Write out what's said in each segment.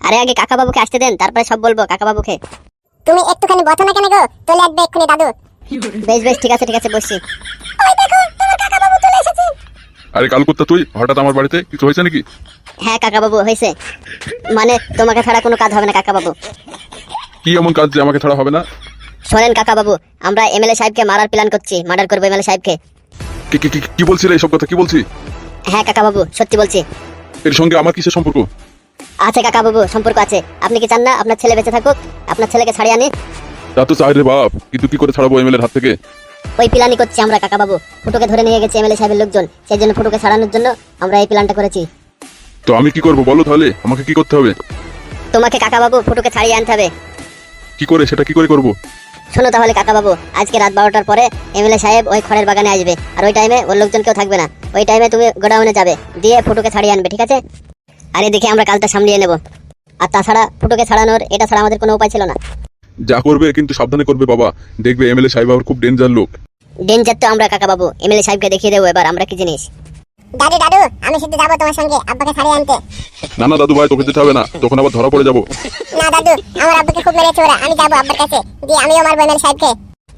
আরে আগে কাকা বাবুকে আসতে দেন, তারপরে সব বলবো কাকা বাবুকে। তুমি একটুখানি বসো না কেন গো, চলে আসবে এক্ষুনি দাদু। বেশ বেশ, ঠিক আছে বসছি। ওই দেখো তোমার কাকা বাবু চলে এসেছে। আরে কালকুত্তা, তুই হঠাৎ আমার বাড়িতে? কিছু হয়েছে নাকি? হ্যাঁ কাকা বাবু, হয়েছে। মানে তোমাকে ছাড়া কোনো কাজ হবে না কাকা বাবু। কি এমন কাজ যে আমাকে ছাড়া হবে না? শোনেন কাকা বাবু, আমরা এমএলএ সাহেবকে মারার প্ল্যান করছি, মার্ডার করবো এমএলএ সাহেবকে। কি বলছি রে এইসব কথা? কি বলছি? হ্যাঁ কাকা বাবু, সত্যি বলছি। এর সঙ্গে আমার কিসের সম্পর্ক? আছে কাকা বাবু, সম্পর্ক আছে। আপনি কি চান না আপনার ছেলে বেঁচে থাকুক? আপনার ছেলেকে ছাড়িয়ে আনি। তা তো চাই রে বাপ, কিন্তু কি করে ছাড়াবো এমএলএর হাত থেকে? ওই প্ল্যানই করছি আমরা কাকা বাবু। ফুটোকে ধরে নিয়ে গেছে এমএলএ সাহেবের লোকজন, সেই জন্য ফুটোকে ছাড়ানোর জন্য আমরা এই প্ল্যানটা করেছি। তো আমি কি করবো বলো তাহলে? আমাকে কি করতে হবে? তোমাকে কাকা বাবু ফুটোকে ছাড়িয়ে আনতে হবে। কি করে, সেটা কি করে করবো? শোনো তাহলে কাকা বাবু, আজকে রাত 12টার পরে এমএলএ সাহেব ওই খড়ের বাগানে আসবে, আর ওই টাইমে ওর লোকজন কেউ থাকবে না। ওই টাইমে তুমি গোডাউনে যাবে, দিয়ে ফুটোকে ছাড়িয়ে আনবে, ঠিক আছে? আর এদিকে আমরা কাজটা সামলিয়ে নেব। আর তাছাড়া ফুটোকে ছাড়ানোর এটা ছাড়া আমাদের কোনো উপায় ছিল না। যা করবে কিন্তু সাবধানে করবে বাবা, দেখবে এমএলএ সাহেব আবার খুব ডেঞ্জার লোক। ডেঞ্জার তো আমরা কাকা বাবু এমএলএ সাহেবকে দেখিয়ে দেবো এবার আমরা কি জিনিস। দাদু দাদু, আমি শুধু যাবো তোমার সঙ্গে আব্বাকে ছাড়িয়ে আনতে। না না দাদু ভাই, তোকে যেতে হবে না, তখন আবার ধরা পড়ে যাবো। না দাদু, আমার আব্বুকে খুব মেরেছে ওরা, আমি যাবো আব্বার কাছে, দিয়ে আমিও মারবো এমএলএ সাহেবকে।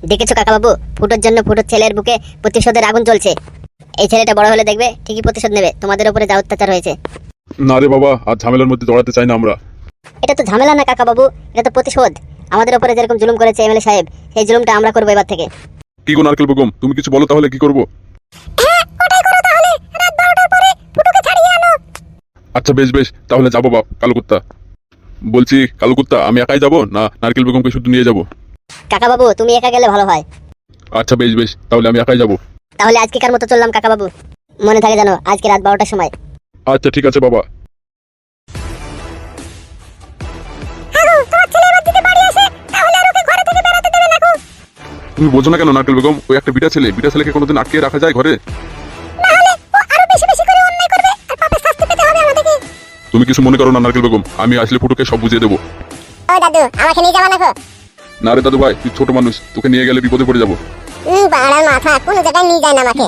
দেখেছো কাকা বাবু, ফুটোর জন্য ফুটোর ছেলের বুকে প্রতিশোধের আগুন জ্বলছে। এই ছেলেটা বড় হলে দেখবে ঠিকই প্রতিশোধ নেবে তোমাদের উপরে যা অত্যাচার হয়েছে। না রে বাবা, আর ঝামেলার মধ্যে জড়াতে চাই না আমরা। এটা তো ঝামেলা না কাকা বাবু, এটা তো প্রতিশোধ। আমাদের উপরে যেরকম জুলুম করেছে এমএলএ সাহেব, সেই জুলুমটা আমরা করবো এবার থেকে। কি গো নারকেল বেগম, তুমি কিছু বলো তাহলে, কি করবো? ওটাই করো তাহলে, রাত 12টার পরে ফুটুকে ছাড়িয়ে আনো। আচ্ছা বেশ বেশ, তাহলে যাবো বাপ। কালুকুত্তা বলছি, কালুকুত্তা আমি একাই যাবো না নারকেল বেগমকে শুধু নিয়ে যাবো? কাকা বাবু তুমি একা গেলে ভালো হয়। আচ্ছা বেশ বেশ, তাহলে আমি একাই যাবো। তাহলে আজকেকার মতো চললাম কাকা বাবু, মনে থাকে জানো আজকে রাত 12টার সময়। আচ্ছা ঠিক আছে বাবা। তোমার ছেলে এবার যদি বাড়ি আসে তাহলে আর ওকে ঘরে থেকে বেরোতে দেবে না গো। তুমি বোঝো না কেন নারকেল বেগম? ওই একটা বিটা ছেলেকে কোনোদিন আটকে রাখা যায় ঘরে? না হলে ও আরো বেশি বেশি করে অন্যায় করবে, আর পাপের শাস্তি পেতে হবে আমাদেরকে। তুমি কিছু মনে করো না নারকেল বেগম, আমি আসলে ফুটুকে সব বুঝিয়ে দেবো। ও দাদু, আমাকে নিয়ে যাবা না গো? না রে দাদু ভাই, তুই ছোট মানুষ, তোকে নিয়ে গেলে বিপদে পড়ে যাবো। বাড়া মাথা, কোনো জায়গায় নিয়ে যায় না আমাকে।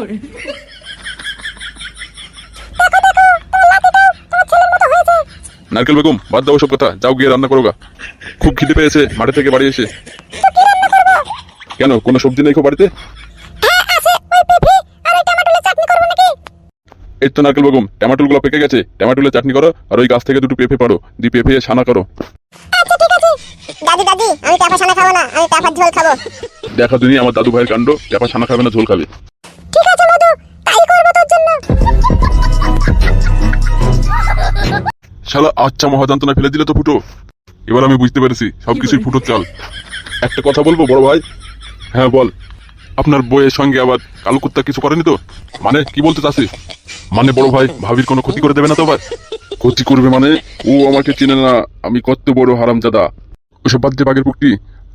নারকেল বেগম বাদ দাও সব কথা, যাও গিয়ে রান্না করো গা। খুব খিদে পেয়েছে মাঠে থেকে বাড়ি এসে। কেন, কোনো সবজি নেই খো বাড়িতে? এই তো নারকেল বেগম, টমেটোল গুলো পেকে গেছে, টমেটোলের চাটনি করো, আর ওই গাছ থেকে দুটো পেঁপে পারো, দিয়ে পেঁপে ছানা করো। আচ্ছা ঠিক আছে। দাদি দাদি, আমি টাফা ছানা খাবো না, আমি টাফার ঝোল খাবো। দেখা তুমি আমার দাদু ভাইয়ের কাণ্ড, ট্যাপা ছানা খাবে না ঝোল খাবে। ঠিক আছে মধু, তাই করবো তোর জন্য। শালা আচ্ছা মহাযন্ত্রণা ফেলে দিলে তো ফুটো। এবার আমি বুঝতে পেরেছি সবকিছুই ফুটোর চাল। একটা কথা বলবো বড় ভাই? হ্যাঁ বল। আপনার বইয়ের সঙ্গে আবার কালুকুত্তা কিছু করেনি তো? মানে কি বলতে চাচ্ছি? মানে বড় ভাই ভাবির কোনো ক্ষতি করে দেবে না তো ভাই? ক্ষতি করবে মানে? ও আমাকে চিনে না, আমি কত বড় হারামজাদা। ওসব বাদ দিয়ে বাগের পুকটি,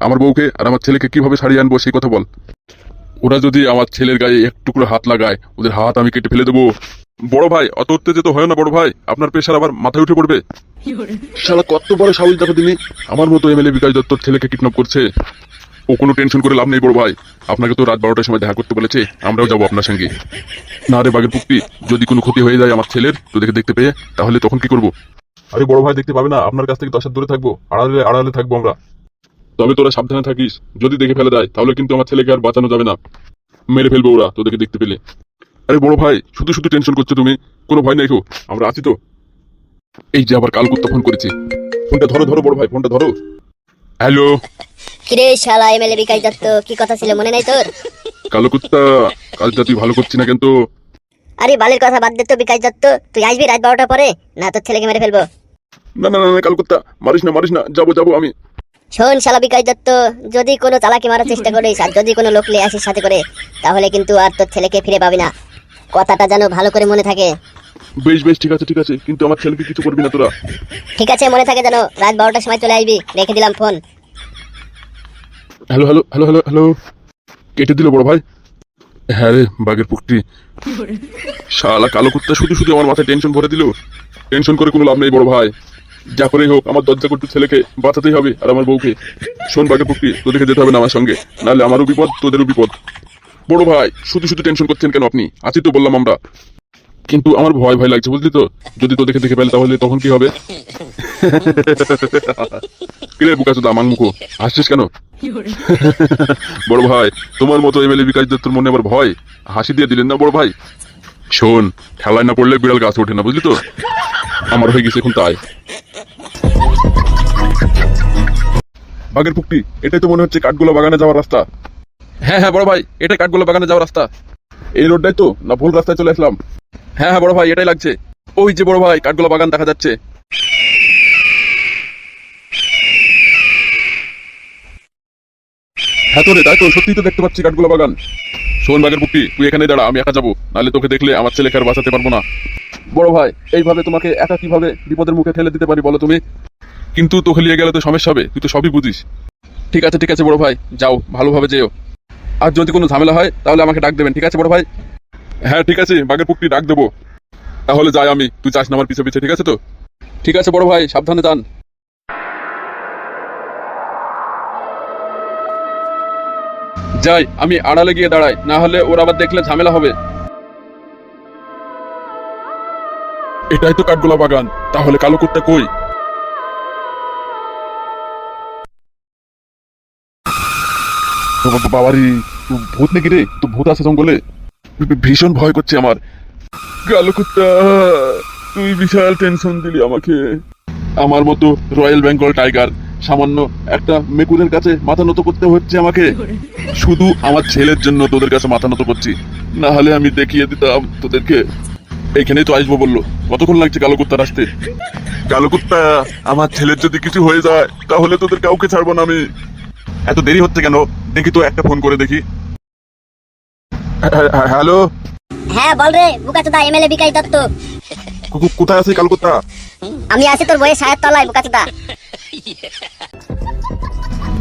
আমার বউকে আর আমার ছেলেকে কিভাবে ছাড়িয়ে আনবো সেই কথা বল। ওরা যদি আমার ছেলের গায়ে একটু করে হাত লাগায়, ওদের হাত আমি কেটে ফেলে দেবো। বড় ভাই অত উত্তেজিত হয় না বড় ভাই, আপনার প্রেশার আবার মাথায় উঠে পড়বে। শালা কত বড় সাহস দেখো তিনি, আমার মতো এমএলএ বিকাশ দত্তর ছেলেকে কিডন্যাপ করছে। ও কোনো টেনশন করে লাভ নেই বড় ভাই, আপনাকে তো রাত 12টার সময় দেখা করতে বলেছে, আমরাও যাবো আপনার সঙ্গে। না রে বাগের পুক্তি, যদি কোনো ক্ষতি হয়ে যায় আমার ছেলের তোদেরকে দেখতে পেয়ে, তাহলে তখন কি করবো? আরে বড় ভাই দেখতে পাবে না, আপনার কাছ থেকে 10 হাত দূরে থাকবো, আড়ালে আড়ালে থাকবো আমরা। তবে তোরা সাবধানে থাকিস, যদি দেখে ফেলে দেয় তাহলে কিন্তু আমার ছেলেকে আর বাঁচানো যাবে না, মেরে ফেলবো ওরা তোদেরকে দেখতে পেলে। আরে বড় ভাই শুধু শুধু টেনশন করছো তুমি, কোনো ভয় নেই, আমরা আছি তো। এই যে আবার কালকুত্তা ফোন করেছি, ফোনটা ধরো ধরো বড় ভাই, ফোনটা ধরো। হ্যালো। কিরে শালা এমএলএ বিকাশ দত্ত, কি কথা ছিল মনে নাই তোর? কালকুত্তা, কাজটা তুই ভালো করছিস না কিন্তু। আরে বালের কথা বাদ দে তো বিকাশ দত্ত, তুই আসবি রাত 12টার পরে, না তোর ছেলেকে মেরে ফেলবো। না না না কালকুত্তা, মারিস না, যাবো আমি। শোন শালা বিকাশ দত্ত, যদি কোনো চালাকি মারার চেষ্টা করিস আর যদি কোনো লোক নিয়ে আসিস সাথে করে, তাহলে কিন্তু আর তোর ছেলেকে ফিরে পাবি না। কথাটা যেন ভালো করে মনে থাকে। বেশ বেশ ঠিক আছে, কিন্তু আমার ছেলেকে কিছু করবি না তোরা। ঠিক আছে, মনে থাকে যেন রাত 12টার সময় চলে আসবি, রেখে দিলাম phone. Hello hello hello hello hello, কেটে দিল বড় ভাই। হ্যাঁ রে বাঘের পুকটি, শালা কালো কুত্তা শুধু শুধু আমার মাথায় টেনশন ভরে দিল। টেনশন করে কোনো লাভ নেই বড় ভাই, যা করেই হোক আমার দরজা করতে ছেলেকে বাঁচাতেই হবে আর আমার বউকে। শোন বাঘের পুকটি, তোদেরকে যেতে হবে না আমার সঙ্গে, নাহলে আমারও বিপদ তোদেরও বিপদ। বড় ভাই শুধু শুধু টেনশন করছেন কেন আপনি? আছি তো বললাম আমরা। কিন্তু আমার ভয় ভয় লাগছে বুঝলি তো, যদি তোদেরকে দেখে পেলে তাহলে তখন কি হবে? কিরে বুকাচোদা আমার মুখো হাসছিস কেন? বড় ভাই, তোমার মতো এমএলএ বিকাশ দত্তর মনে আবার ভয়? হাসি দিয়ে দিলেন না বড় ভাই। শোন, ঠেলায় না পড়লে বিড়াল গাছ ওঠে না, বুঝলি তো? আমার হয়ে গেছে এখন তাই। বাগের পুকটি, এটাই তো মনে হচ্ছে কাঠগোলা বাগানে যাওয়ার রাস্তা। হ্যাঁ হ্যাঁ বড় ভাই, এটাই কাঠগোলা বাগানে যাওয়ার রাস্তা। এই রোডটাই তো, না ভুল রাস্তায় চলে আসলাম? হ্যাঁ হ্যাঁ বড় ভাই, এটাই লাগছে। ওই যে বড় ভাই, কাঠগোলা বাগান দেখা যাচ্ছে। হ্যাঁ তো রে, তাই তো, সত্যিই তো দেখতে পাচ্ছি কাঠগোলা বাগান। শোন বাগের পুকটি, তুই এখানে দাঁড়া, আমি একা যাবো, নাহলে তোকে দেখলে আমার ছেলেকে আর বাঁচাতে পারবো না। বড় ভাই, এইভাবে তোমাকে একা কিভাবে বিপদের মুখে ঠেলে দিতে পারি বলো তুমি? কিন্তু তোকে নিয়ে গেলে তো সমস্যা হবে, তুই তো সবই বুঝিস। ঠিক আছে বড় ভাই, যাও, ভালোভাবে যেও। আর যদি কোনো ঝামেলা হয় তাহলে আমাকে ডাক দেবেন, ঠিক আছে বড় ভাই? হ্যাঁ ঠিক আছে বাগের পুকটি, ডাক দেবো। তাহলে যাই আমি, তুই চাস না আমার পিছে পিছে, ঠিক আছে তো? ঠিক আছে বড় ভাই, সাবধানে যান। যাই, আমি আড়ালে গিয়ে দাঁড়াই, না হলে ওরা আবার দেখলে ঝামেলা হবে। এটাই তো কাঠগোলা বাগান, তাহলে কালো কুত্তা কই? বাবারি, ভূত নাকি রে? তো ভূত আছে জঙ্গলে, ভীষণ ভয় করছে আমার। কালো কুত্তা, তুই বিশাল টেনশন দিলি আমাকে। আমার মতো রয়্যাল বেঙ্গল টাইগার সামান্য একটা মেকুরের কাছে মাথা নত করতে হচ্ছে আমাকে। শুধু আমার ছেলের জন্য তোদের কাছে মাথা নত করছি, না হলে আমি দেখিয়ে দিতাম তোদেরকে। এইখানেই তো আসবো বললো, কতক্ষণ লাগছে কালো কুত্তার আসতে? কালো কুত্তা, আমার ছেলের যদি কিছু হয়ে যায় তাহলে তোদের কাউকে ছাড়বো না আমি। এত দেরি হচ্ছে কেন? দেখি তো, একটা ফোন করে দেখি। হ্যালো, হ্যাঁ বল রে বুকাচোদা, এমএলএ বিকাশ দত্ত। কোথায় আছে কালো কুত্তা? আমি আছি তোর বইয়ের সাহেব তলায় বুকাচোদা।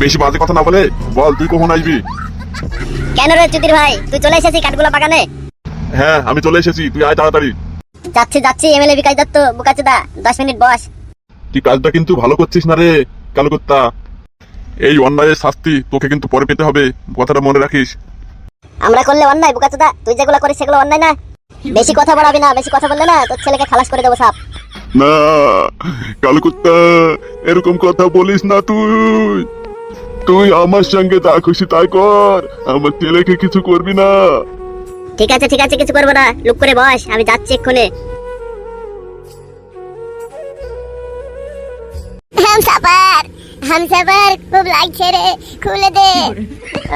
বেশি বাজে কথা না বলে বল, তুই কখন আসবি? কেন রে চুদির ভাই, তুই চলে এসেছিস কাঠগোলা বাগানে? হ্যাঁ আমি চলে এসেছি, তুই আয় তাড়াতাড়ি। যাচ্ছি এমএলএ বিকাশ দত্ত, বুকাচোদা 10 মিনিট বস। তুই কাজটা কিন্তু ভালো করছিস না রে কালো কুত্তা। এই অন্যায়ের শাস্তি তোকে কিন্তু পরে পেতে হবে, কথাটা মনে রাখিস। আমরা করলে অন্যায় বুকাচোদা? তুই যেগুলো করিস সেগুলো অন্যায় না? বেশি কথা বলাবি না, বেশি কথা বললে না তোর ছেলেকে খালাস করে দেবো সাপ। না কালো কুত্তা, এরকম কথা বলিস না। তুই তুই আমার সঙ্গে যা খুশি তাই কর, আমার ছেলেকে কিছু করবি না। ঠিক আছে কিছু করবো না, লুক করে বস, আমি যাচ্ছি এক্ষুনি। হামসাফার খুব লাগছে রে, খুলে দে।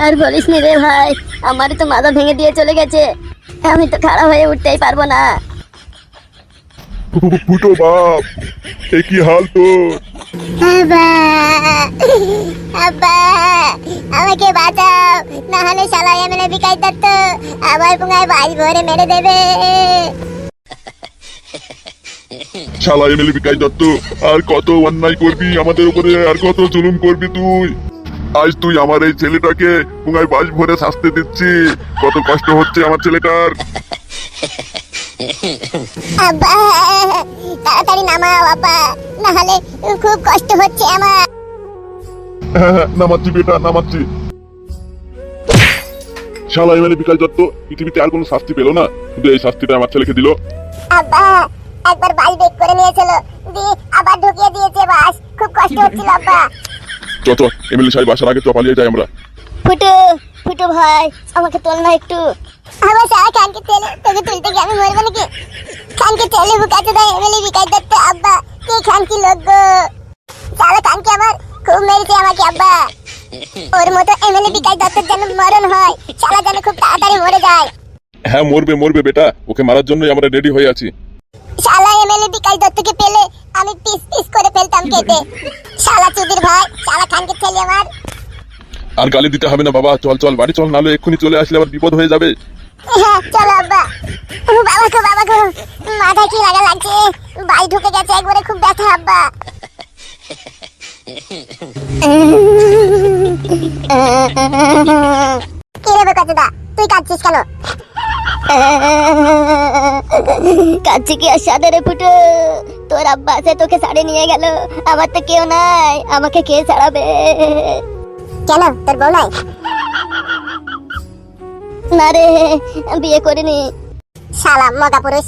আর বলিস নি রে ভাই, আমারই তো মাথা ভেঙে দিয়ে চলে গেছে, আমি তো খাড়া হয়ে উঠতেই পারবো না। ফুটো বাপ, এ কি হাল তোর? আব্বা, আব্বা, আমাকে বাঁচাও, না হলে শালা এমএলএ বিকাশ দত্ত আমার পুঙ্গায় বাজ ভরে মেরে দেবে। শালা এমএলএ বিকাশ দত্ত, আর কত অন্যায় করবি আমাদের উপরে, আর কত জুলুম করবি তুই? আজ তুই আমার এই ছেলেটাকে পুঙ্গায় বাজ ভরে শাস্তি দিচ্ছি, কত কষ্ট হচ্ছে আমার ছেলেটার। আব্বা, তাড়াতাড়ি নামাও আব্বা, না হলে খুব কষ্ট হচ্ছে আমার। হ্যাঁ নামাচ্ছি বেটা, নামাচ্ছি। শালা এমএলএ বিকাশ দত্ত পৃথিবীতে আর কোনো শাস্তি পেল না, শুধু এই শাস্তিটা আমার ছেলেকে দিল। আব্বা, একবার বাস বেক করে নিয়েছিল, দিয়ে আবার ঢুকিয়ে দিয়েছে বাস, খুব কষ্ট হচ্ছিল আব্বা। চল এমএলএ সাহেব আসার আগে তো পালিয়ে যাই আমরা। ফুটু ভাই, আমাকে তোল না একটু। আমার সারা খানকে তেলে তোকে তুলতে গিয়ে আমি মরবো নাকি? খানকে তেলে বুকাতে দেয় এমএলএ বিকাশ দত্ত। আব্বা, কে খানকি লোক গো, সারা খানকে আমার খুব মেরেছে আমাকে আব্বা। ওর মতো এমএলএ বিকাশ দত্তের যেন মরণ হয়, সারা যেন খুব তাড়াতাড়ি মরে যায়। হ্যাঁ মরবে বেটা, ওকে মারার জন্যই আমরা রেডি হয়ে আছি। শালা এমএলএ বিকাশ দত্তকে পেলে আমি পিস পিস করে ফেলতাম কেটে। শালা চুদির ভাই, শালা খানকে ছেলে আমার। আর গালি দিতে হবে না বাবা, চল বাড়ি চল, নাহলে এক্ষুনি চলে আসলে আবার বিপদ হয়ে যাবে। হ্যাঁ চলো আব্বা। বাবা গো, মাথায় কি লাগছে, বাই ঢুকে গেছে একবারে, খুব ব্যথা আব্বা। কি রে বোকাচোদা, তুই কাঁদছিস কেন? কাচ্ছি কি আর সাদে রে ফুটু, তোর আব্বা সে তোকে ছাড়ে নিয়ে গেল, আমার তো কেউ নাই, আমাকে কে ছাড়াবে? কেন, তোর বউ নাই? না রে, বিয়ে করিনি। শালা মগা পুরুষ,